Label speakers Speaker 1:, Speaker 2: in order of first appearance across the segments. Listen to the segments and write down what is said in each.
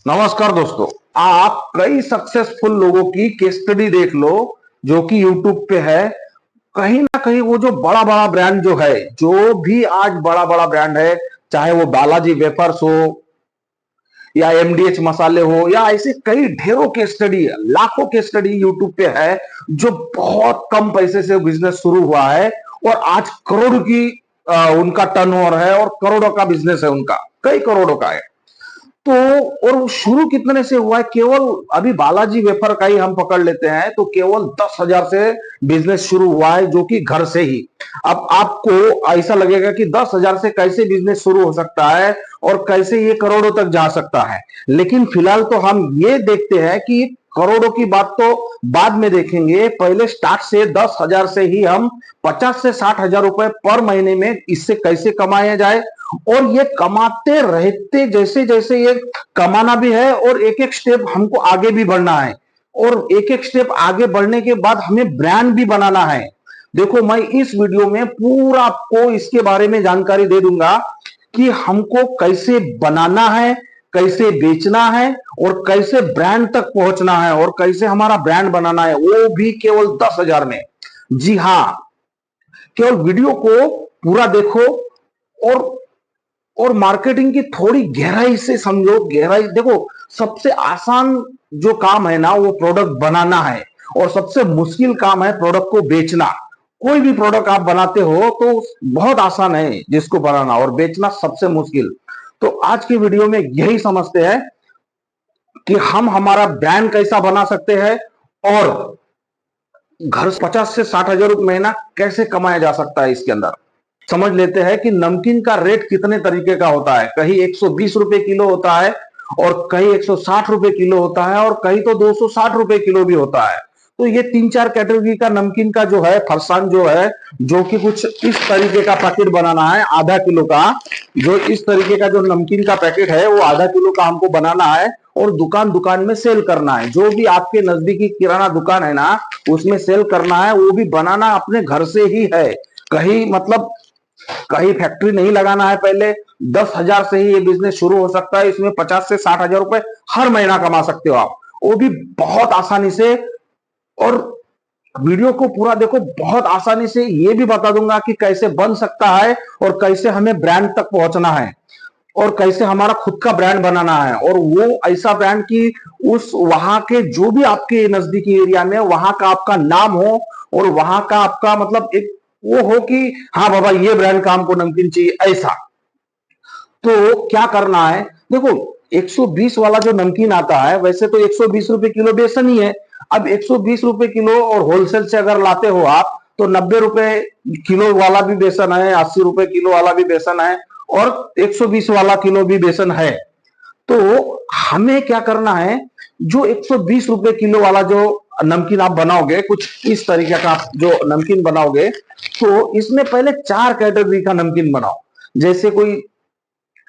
Speaker 1: नमस्कार दोस्तों। आप कई सक्सेसफुल लोगों की केस स्टडी देख लो जो कि यूट्यूब पे है। कहीं ना कहीं वो जो बड़ा बड़ा ब्रांड जो है, जो भी आज बड़ा बड़ा ब्रांड है, चाहे वो बालाजी वेफर्स हो या एमडीएच मसाले हो या ऐसे कई ढेरों केस स्टडी, लाखों केस स्टडी यूट्यूब पे है, जो बहुत कम पैसे से बिजनेस शुरू हुआ है और आज करोड़ की उनका टर्नओवर है और करोड़ों का बिजनेस है उनका, कई करोड़ों का है। तो और शुरू कितने से हुआ है? केवल अभी बालाजी वेफर का ही हम पकड़ लेते हैं तो केवल 10,000 से बिजनेस शुरू हुआ है, जो कि घर से ही। अब आपको ऐसा लगेगा कि 10,000 से कैसे बिजनेस शुरू हो सकता है और कैसे ये करोड़ों तक जा सकता है। लेकिन फिलहाल तो हम ये देखते हैं कि करोड़ों की बात तो बाद में देखेंगे, पहले स्टार्ट से 10,000 से ही हम 50 से 60,000 रुपए पर महीने में इससे कैसे कमाया जाए। और ये कमाते रहते जैसे जैसे ये कमाना भी है और एक एक स्टेप हमको आगे भी बढ़ना है, और एक एक स्टेप आगे बढ़ने के बाद हमें ब्रांड भी बनाना है। देखो, मैं इस वीडियो में पूरा आपको इसके बारे में जानकारी दे दूंगा कि हमको कैसे बनाना है, कैसे बेचना है और कैसे ब्रांड तक पहुंचना है और कैसे हमारा ब्रांड बनाना है, वो भी केवल 10,000 में। जी हाँ, केवल वीडियो को पूरा देखो और मार्केटिंग की थोड़ी गहराई से समझो। गहराई देखो, सबसे आसान जो काम है ना वो प्रोडक्ट बनाना है, और सबसे मुश्किल काम है प्रोडक्ट को बेचना। कोई भी प्रोडक्ट आप बनाते हो तो बहुत आसान है जिसको बनाना, और बेचना सबसे मुश्किल। तो आज की वीडियो में यही समझते हैं कि हम हमारा ब्रांड कैसा बना सकते हैं और घर 50 से 60,000 रुपये महीना कैसे कमाया जा सकता है। इसके अंदर समझ लेते हैं कि नमकीन का रेट कितने तरीके का होता है। कहीं 120 रुपए किलो होता है और कहीं 160 रुपए किलो होता है और कहीं तो 260 रुपए किलो भी होता है। तो ये तीन चार कैटेगरी का नमकीन का जो है फरसान जो है, जो कि कुछ इस तरीके का पैकेट बनाना है आधा किलो का। जो इस तरीके का जो नमकीन का पैकेट है वो आधा किलो का हमको बनाना है और दुकान दुकान में सेल करना है। जो भी आपके नजदीकी किराना दुकान है ना उसमें सेल करना है। वो भी बनाना अपने घर से ही है, कहीं मतलब कहीं फैक्ट्री नहीं लगाना है। पहले 10,000 से ही ये बिजनेस शुरू हो सकता है। इसमें 50 से 60,000 रुपए हर महीना कमा सकते हो आप, वो भी बहुत आसानी से। और वीडियो को पूरा देखो, बहुत आसानी से ये भी बता दूंगा कि कैसे बन सकता है और कैसे हमें ब्रांड तक पहुंचना है और कैसे हमारा खुद का ब्रांड बनाना है। और वो ऐसा ब्रांड कि उस वहां के जो भी आपके नजदीकी एरिया में वहां का आपका नाम हो और वहां का आपका मतलब एक वो हो कि हाँ बाबा ये ब्रांड का हमको नमकीन चाहिए ऐसा। तो क्या करना है, देखो 120 वाला जो नमकीन आता है वैसे तो 120 रुपए किलो बेसन ही है। अब 120 रुपए किलो और होलसेल से अगर लाते हो आप तो 90 रुपए किलो वाला भी बेसन है, 80 रुपए किलो वाला भी बेसन है और 120 वाला किलो भी बेसन है। तो हमें क्या करना है, जो 120 रुपए किलो वाला जो नमकीन आप बनाओगे, कुछ इस तरीके का आप जो नमकीन बनाओगे, तो इसमें पहले 4 कैटेगरी का नमकीन बनाओ। जैसे कोई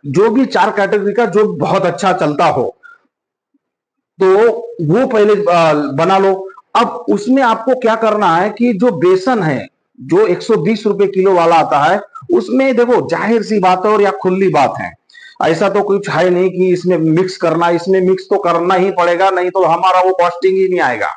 Speaker 1: जो भी 4 कैटेगरी का जो बहुत अच्छा चलता हो तो वो पहले बना लो। अब उसमें आपको क्या करना है कि जो बेसन है जो 120 रुपए किलो वाला आता है उसमें देखो जाहिर सी बात है और या खुली बात है, ऐसा तो कुछ है नहीं कि इसमें मिक्स करना। इसमें मिक्स तो करना ही पड़ेगा, नहीं तो हमारा वो कॉस्टिंग ही नहीं आएगा।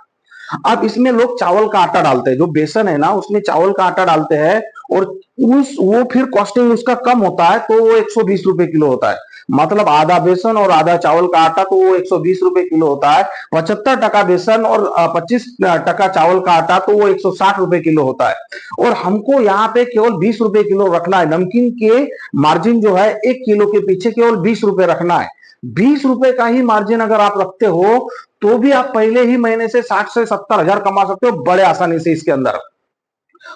Speaker 1: अब इसमें लोग चावल का आटा डालते हैं, जो बेसन है ना उसमें चावल का आटा डालते हैं और उस वो फिर कॉस्टिंग उसका कम होता है तो वो 120 रुपए किलो होता है। मतलब आधा बेसन और आधा चावल का आटा तो वो 120 रुपए किलो होता है। 75% बेसन और 25% चावल का आटा तो वो 160 रुपए किलो होता है। और हमको यहाँ पे केवल 20 रुपए किलो रखना है। नमकीन के मार्जिन जो है 1 किलो के पीछे केवल 20 रुपए रखना है। 20 रुपए का ही मार्जिन अगर आप रखते हो तो भी आप पहले ही महीने से 60 से 70,000 कमा सकते हो बड़े आसानी से इसके अंदर।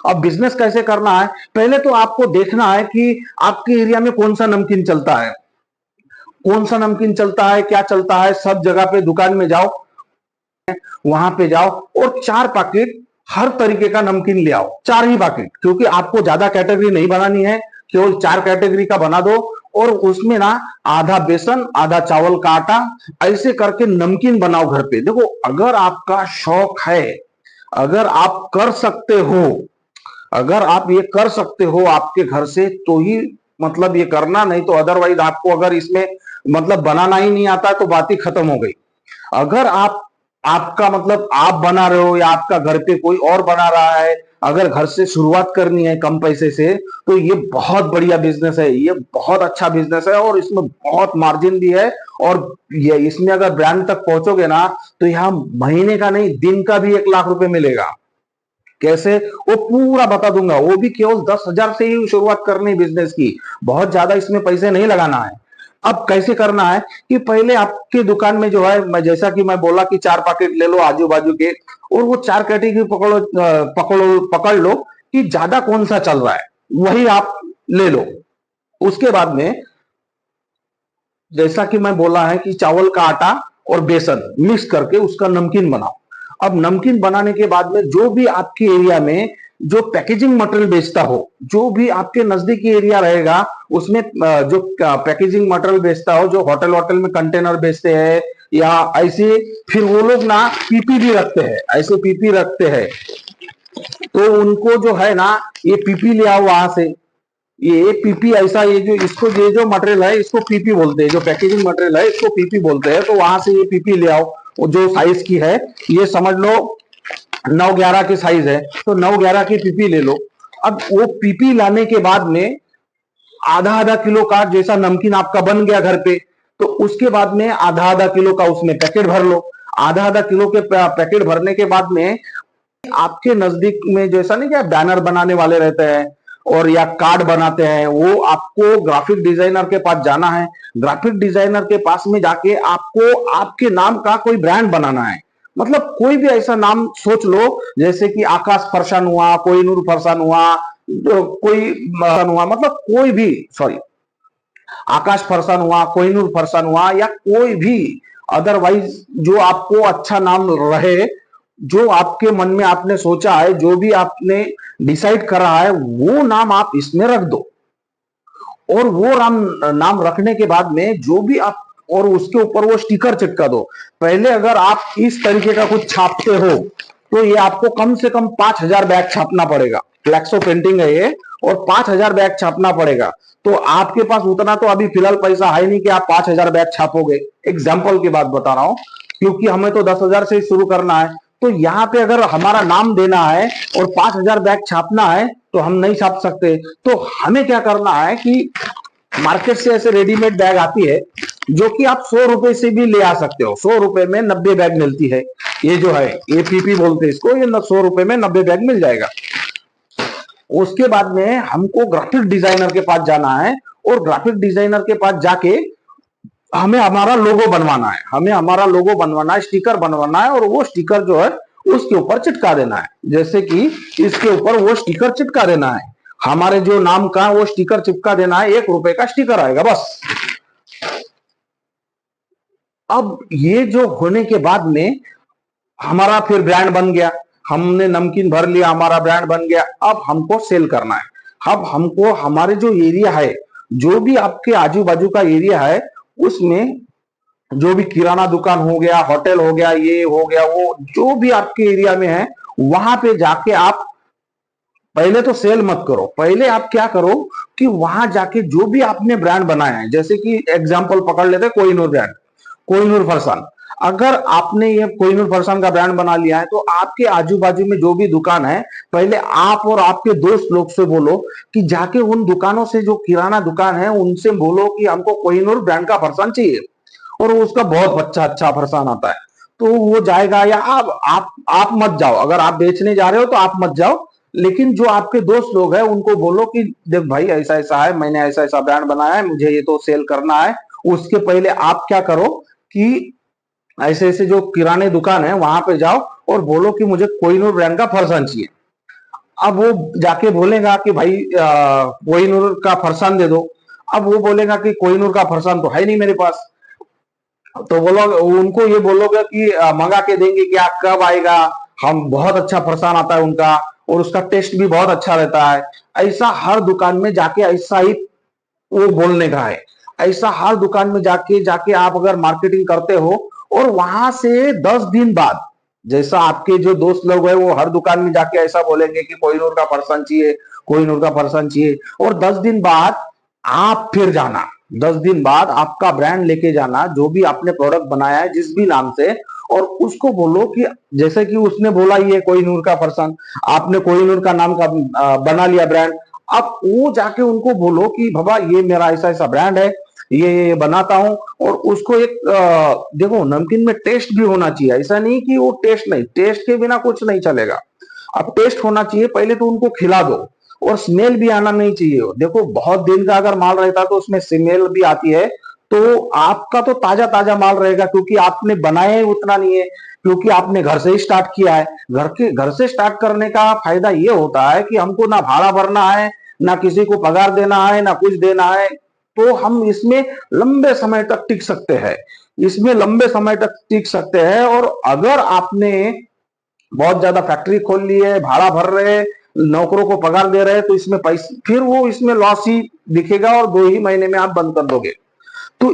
Speaker 1: अब बिजनेस कैसे करना है, पहले तो आपको देखना है कि आपके एरिया में कौन सा नमकीन चलता है, कौन सा नमकीन चलता है, क्या चलता है। सब जगह पे दुकान में जाओ, वहां पे जाओ और 4 पैकेट हर तरीके का नमकीन ले आओ। 4 ही पैकेट, क्योंकि आपको ज्यादा कैटेगरी नहीं बनानी है, केवल 4 कैटेगरी का बना दो। और उसमें ना आधा बेसन आधा चावल का आटा ऐसे करके नमकीन बनाओ घर पे। देखो, अगर आपका शौक है, अगर आप कर सकते हो, अगर आप ये कर सकते हो आपके घर से तो ही मतलब ये करना, नहीं तो अदरवाइज आपको अगर इसमें मतलब बनाना ही नहीं आता तो बात ही खत्म हो गई। अगर आपका मतलब आप बना रहे हो या आपका घर पे कोई और बना रहा है, अगर घर से शुरुआत करनी है कम पैसे से, तो ये बहुत बढ़िया बिजनेस है, ये बहुत अच्छा बिजनेस है और इसमें बहुत मार्जिन भी है। और ये इसमें अगर ब्रांड तक पहुंचोगे ना, तो यहाँ महीने का नहीं दिन का भी 1 लाख रुपए मिलेगा। कैसे, वो पूरा बता दूंगा। वो भी केवल 10,000 से ही शुरुआत करनी बिजनेस की, बहुत ज्यादा इसमें पैसे नहीं लगाना है। अब कैसे करना है कि पहले आपके दुकान में जो है, मैं जैसा कि मैं बोला कि 4 पैकेट ले लो आजू बाजू के, और वो 4 कैटेगरी पकड़ लो कि ज्यादा कौन सा चल रहा है, वही आप ले लो। उसके बाद में जैसा कि मैं बोला है कि चावल का आटा और बेसन मिक्स करके उसका नमकीन बनाओ। अब नमकीन बनाने के बाद में जो भी आपके एरिया में जो पैकेजिंग मटेरियल बेचता हो, जो भी आपके नजदीकी एरिया रहेगा उसमें जो पैकेजिंग मटेरियल बेचता हो, जो होटल होटल में कंटेनर बेचते हैं या ऐसे, फिर वो लोग ना पीपी भी रखते हैं, ऐसे पीपी रखते हैं, तो उनको जो है ना ये पीपी ले आओ वहां से। ये पीपी ऐसा, ये जो इसको ये जो मटेरियल है इसको पीपी बोलते हैं, जो पैकेजिंग मटेरियल है इसको पीपी बोलते हैं। तो वहां से ये पीपी ले आओ, वो जो साइज की है, ये समझ लो 9-11 की साइज है, तो 9-11 की पीपी ले लो। अब वो पीपी लाने के बाद में आधा आधा किलो का जैसा नमकीन आपका बन गया घर पे, तो उसके बाद में आधा आधा किलो का उसमें पैकेट भर लो। आधा आधा किलो के पैकेट भरने के बाद में आपके नजदीक में जैसा नहीं क्या बैनर बनाने वाले रहते हैं और या कार्ड बनाते हैं, वो आपको ग्राफिक डिजाइनर के पास जाना है। ग्राफिक डिजाइनर के पास में जाके आपको आपके नाम का कोई ब्रांड बनाना है। मतलब कोई भी ऐसा नाम सोच लो, जैसे कि आकाश फरसान हुआ, कोहिनूर फरसान हुआ, कोई हुआ, मतलब कोई भी, सॉरी, आकाश फरसान हुआ, कोहिनूर फरसान हुआ, या कोई भी अदरवाइज जो आपको अच्छा नाम रहे, जो आपके मन में आपने सोचा है, जो भी आपने डिसाइड करा है, वो नाम आप इसमें रख दो। और वो नाम रखने के बाद में जो भी आप, और उसके ऊपर वो स्टिकर चिपका दो। पहले अगर आप इस तरीके का कुछ छापते हो तो ये आपको कम से कम 5,000 बैग छापना पड़ेगा। फ्लैक्सो प्रिंटिंग है ये, और 5,000 बैग छापना पड़ेगा। तो आपके पास उतना तो अभी फिलहाल पैसा है नहीं कि आप 5,000 बैग छापोगे। एग्जाम्पल की बात बता रहा हूं, क्योंकि हमें तो 10,000 से शुरू करना है। तो यहाँ पे अगर हमारा नाम देना है और 5,000 बैग छापना है तो हम नहीं छाप सकते। तो हमें क्या करना है कि मार्केट से ऐसे रेडीमेड बैग आती है जो कि आप 100 रुपए से भी ले आ सकते हो। 100 रुपए में 90 बैग मिलती है। ये जो है ये पीपी बोलते हैं इसको, ये 100 रुपए में 90 बैग मिल जाएगा। उसके बाद में हमको ग्राफिक डिजाइनर के पास जाना है, और ग्राफिक डिजाइनर के पास जाके हमें हमारा लोगो बनवाना है, हमें हमारा लोगो बनवाना है, स्टिकर बनवाना है, और वो स्टिकर जो है उसके ऊपर चिपका देना है। जैसे कि इसके ऊपर वो स्टिकर चिपका देना है, हमारे जो नाम का वो स्टिकर चिपका देना है। 1 रुपए का स्टिकर आएगा बस। अब ये जो होने के बाद में हमारा फिर ब्रांड बन गया, हमने नमकीन भर लिया, हमारा ब्रांड बन गया। अब हमको सेल करना है। अब हमको हमारे जो एरिया है, जो भी आपके आजू बाजू का एरिया है, उसमें जो भी किराना दुकान हो गया, होटल हो गया, ये हो गया, वो जो भी आपके एरिया में है, वहां पे जाके आप पहले तो सेल मत करो। पहले आप क्या करो कि वहां जाके जो भी आपने ब्रांड बनाया है, जैसे कि एग्जांपल पकड़ लेते हैं कोहिनूर ब्रांड, कोहिनूर फरसान। अगर आपने ये कोहिनूर फरसान का ब्रांड बना लिया है, तो आपके आजू बाजू में जो भी दुकान है, पहले आप और आपके दोस्त लोग से बोलो कि जाके उन दुकानों से, जो किराना दुकान है, उनसे बोलो कि हमको कोहिनूर ब्रांड का फरसान चाहिए, और उसका बहुत अच्छा अच्छा फरसान आता है। तो वो जाएगा, या आप मत जाओ। अगर आप बेचने जा रहे हो तो आप मत जाओ, लेकिन जो आपके दोस्त लोग हैं उनको बोलो कि देख भाई ऐसा ऐसा है, मैंने ऐसा ऐसा ब्रांड बनाया है, मुझे ये तो सेल करना है। उसके पहले आप क्या करो कि ऐसे ऐसे जो किराने दुकान है वहां पे जाओ और बोलो कि मुझे कोहिनूर ब्रांड का फरसान चाहिए। अब वो जाके बोलेगा कि भाई कोहिनूर का फरसान दे दो। अब वो बोलेगा कि कोहिनूर का फरसान तो है नहीं मेरे पास, तो बोलो उनको ये बोलोगे कि मंगा के देंगे, कि आप कब आएगा, हम बहुत अच्छा फरसान आता है उनका, और उसका टेस्ट भी बहुत अच्छा रहता है। ऐसा हर दुकान में जाके ऐसा ही वो बोलने का है। ऐसा हर दुकान में जाके जाके आप अगर मार्केटिंग करते हो, और वहां से 10 दिन बाद, जैसा आपके जो दोस्त लोग हैं वो हर दुकान में जाके ऐसा बोलेंगे कि कोहिनूर का फरसान चाहिए, कोहिनूर का फरसान चाहिए, और 10 दिन बाद आप फिर जाना, 10 दिन बाद आपका ब्रांड लेके जाना, जो भी आपने प्रोडक्ट बनाया है जिस भी नाम से, और उसको बोलो कि जैसे कि उसने बोला ये कोहिनूर का पर्सन, आपने कोहिनूर का नाम का बना लिया ब्रांड। अब वो जाके उनको बोलो कि बाबा ये मेरा ऐसा ऐसा ब्रांड है, ये बनाता हूं। और उसको एक देखो, नमकीन में टेस्ट भी होना चाहिए, ऐसा नहीं कि वो टेस्ट नहीं, टेस्ट के बिना कुछ नहीं चलेगा। अब टेस्ट होना चाहिए, पहले तो उनको खिला दो। और स्मेल भी आना नहीं चाहिए। देखो बहुत दिन का अगर माल रहता तो उसमें स्मेल भी आती है। तो आपका तो ताजा ताजा माल रहेगा, क्योंकि आपने बनाया ही उतना नहीं है, क्योंकि आपने घर से ही स्टार्ट किया है। घर से स्टार्ट करने का फायदा ये होता है कि हमको ना भाड़ा भरना है, ना किसी को पगार देना है, ना कुछ देना है। तो हम इसमें लंबे समय तक टिक सकते हैं, इसमें लंबे समय तक टिक सकते हैं। और अगर आपने बहुत ज्यादा फैक्ट्री खोल ली है, भाड़ा भर रहे हैं, नौकरों को पगार दे रहे हैं, तो इसमें पैसे, फिर वो इसमें लॉस ही दिखेगा और 2 ही महीने में आप बंद कर दोगे। तो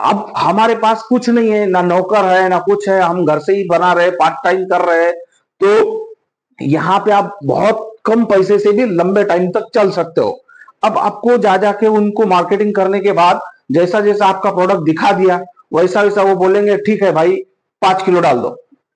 Speaker 1: अब हमारे पास कुछ नहीं है, ना नौकर है ना कुछ है, हम घर से ही बना रहे, पार्ट टाइम कर रहे हैं। तो यहाँ पे आप बहुत कम पैसे से भी लंबे टाइम तक चल सकते हो। अब आपको जा जाके उनको मार्केटिंग करने के बाद जैसा जैसा आपका प्रोडक्ट दिखा दिया, वैसा वैसा वो बोलेंगे ठीक है भाई 5 किलो डाल दो,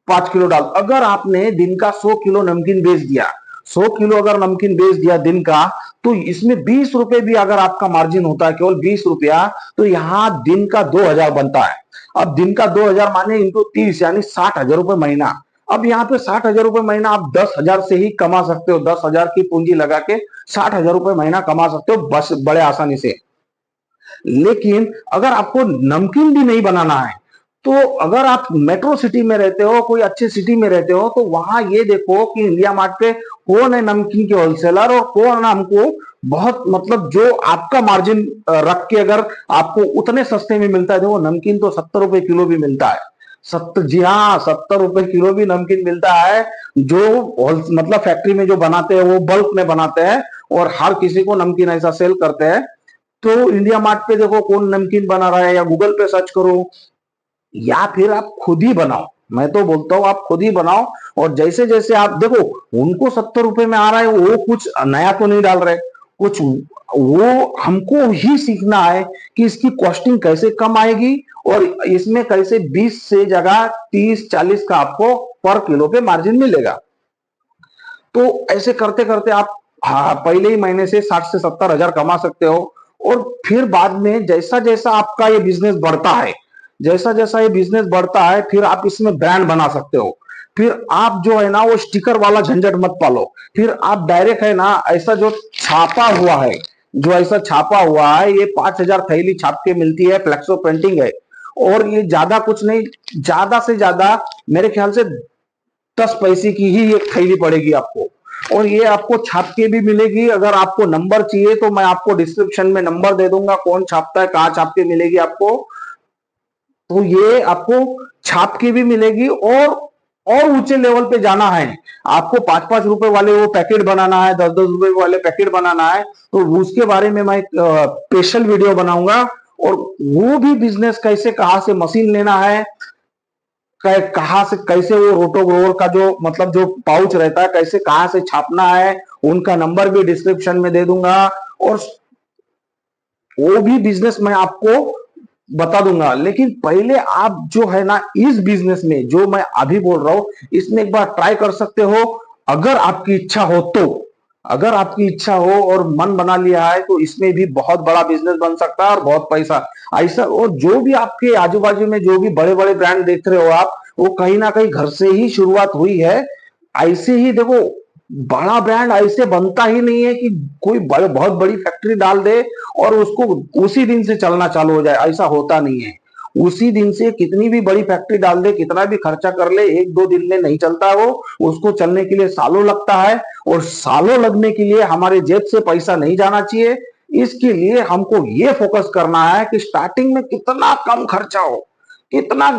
Speaker 1: 5 किलो डाल। अगर आपने दिन का 100 किलो नमकीन बेच दिया, 100 किलो अगर नमकीन बेच दिया दिन का, तो इसमें 20 रुपए भी अगर आपका मार्जिन होता है, केवल 20 रुपया, तो यहाँ दिन का 2,000 बनता है। अब दिन का 2,000 माने इनको 30, यानी 60,000 रुपए महीना। अब यहाँ पे 60,000 रुपए महीना आप 10,000 से ही कमा सकते हो। 10,000 की पूंजी लगा के 60,000 रुपए महीना कमा सकते हो, बस बड़े आसानी से। लेकिन अगर आपको नमकीन भी नहीं बनाना है, तो अगर आप मेट्रो सिटी में रहते हो, कोई अच्छी सिटी में रहते हो, तो वहां ये देखो कि इंडिया मार्ट पे कौन है नमकीन के होलसेलर, और कौन हमको बहुत मतलब जो आपका मार्जिन रख के अगर आपको उतने सस्ते में मिलता है। देखो नमकीन तो 70 रुपए किलो भी मिलता है। 70, जी हाँ, 70 रुपए किलो भी नमकीन मिलता है। जो मतलब फैक्ट्री में जो बनाते हैं वो बल्क में बनाते हैं, और हर किसी को नमकीन ऐसा सेल करते हैं। तो इंडिया मार्ट पे देखो कौन नमकीन बना रहा है, या गूगल पे सर्च करो, या फिर आप खुद ही बनाओ। मैं तो बोलता हूं आप खुद ही बनाओ। और जैसे जैसे आप देखो, उनको 70 रुपए में आ रहा है, वो कुछ नया तो नहीं डाल रहे कुछ, वो हमको ही सीखना है कि इसकी कॉस्टिंग कैसे कम आएगी, और इसमें कैसे 20 से जगह 30-40 का आपको पर किलो पे मार्जिन मिलेगा। तो ऐसे करते करते आप पहले ही महीने से 60 से 70 हजार कमा सकते हो। और फिर बाद में जैसा जैसा आपका ये बिजनेस बढ़ता है, जैसा जैसा ये बिजनेस बढ़ता है, फिर आप इसमें ब्रांड बना सकते हो। फिर आप जो है ना वो स्टिकर वाला झंझट मत पालो। फिर आप डायरेक्ट है ना, ऐसा जो छापा हुआ है, जो ऐसा छापा हुआ है, ये 5,000 थैली छाप के मिलती है, फ्लेक्सो प्रिंटिंग है। और ये ज्यादा कुछ नहीं, ज्यादा से ज्यादा मेरे ख्याल से 10 पैसे की ही एक थैली पड़ेगी आपको। और ये आपको छाप के भी मिलेगी। अगर आपको नंबर चाहिए तो मैं आपको डिस्क्रिप्शन में नंबर दे दूंगा, कौन छापता है, कहाँ छाप के मिलेगी आपको। तो ये आपको छाप के भी मिलेगी। और ऊंचे लेवल पे जाना है, आपको 5-5 रुपए वाले वो पैकेट बनाना है, 10-10 रुपए वाले पैकेट बनाना है, तो उसके बारे में मैं स्पेशल वीडियो बनाऊंगा। और वो भी बिजनेस कैसे, कहाँ से मशीन लेना है, कहाँ से कैसे वो रोटोग्रोवर का जो मतलब जो पाउच रहता है, कैसे कहाँ से छापना है, उनका नंबर भी डिस्क्रिप्शन में दे दूंगा। और वो भी बिजनेस मैं आपको बता दूंगा। लेकिन पहले आप जो है ना, इस बिजनेस में जो मैं अभी बोल रहा हूं, इसमें एक बार ट्राई कर सकते हो, अगर आपकी इच्छा हो तो। अगर आपकी इच्छा हो और मन बना लिया है, तो इसमें भी बहुत बड़ा बिजनेस बन सकता है और बहुत पैसा ऐसा। और जो भी आपके आजू बाजू में जो भी बड़े बड़े ब्रांड देख रहे हो आप, वो कहीं ना कहीं घर से ही शुरुआत हुई है। ऐसे ही देखो, बड़ा ब्रांड ऐसे बनता ही नहीं है कि कोई बहुत बड़ी फैक्ट्री डाल दे और उसको उसी दिन से चलना चालू हो जाए, ऐसा होता नहीं है। उसी दिन से कितनी भी बड़ी फैक्ट्री डाल दे, कितना भी खर्चा कर ले, 1-2 दिन में नहीं चलता वो। उसको चलने के लिए सालों लगता है। और सालों लगने के लिए हमारे जेब से पैसा नहीं जाना चाहिए। इसके लिए हमको ये फोकस करना है कि स्टार्टिंग में कितना कम खर्चा हो, कितना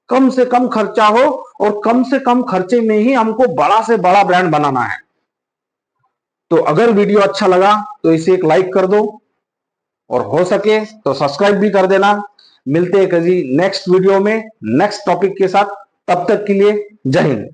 Speaker 1: कम से कम खर्चा हो, और कम से कम खर्चे में ही हमको बड़ा से बड़ा ब्रांड बनाना है। तो अगर वीडियो अच्छा लगा तो इसे एक लाइक कर दो, और हो सके तो सब्सक्राइब भी कर देना। मिलते हैं कभी नेक्स्ट वीडियो में नेक्स्ट टॉपिक के साथ। तब तक के लिए जय हिंद।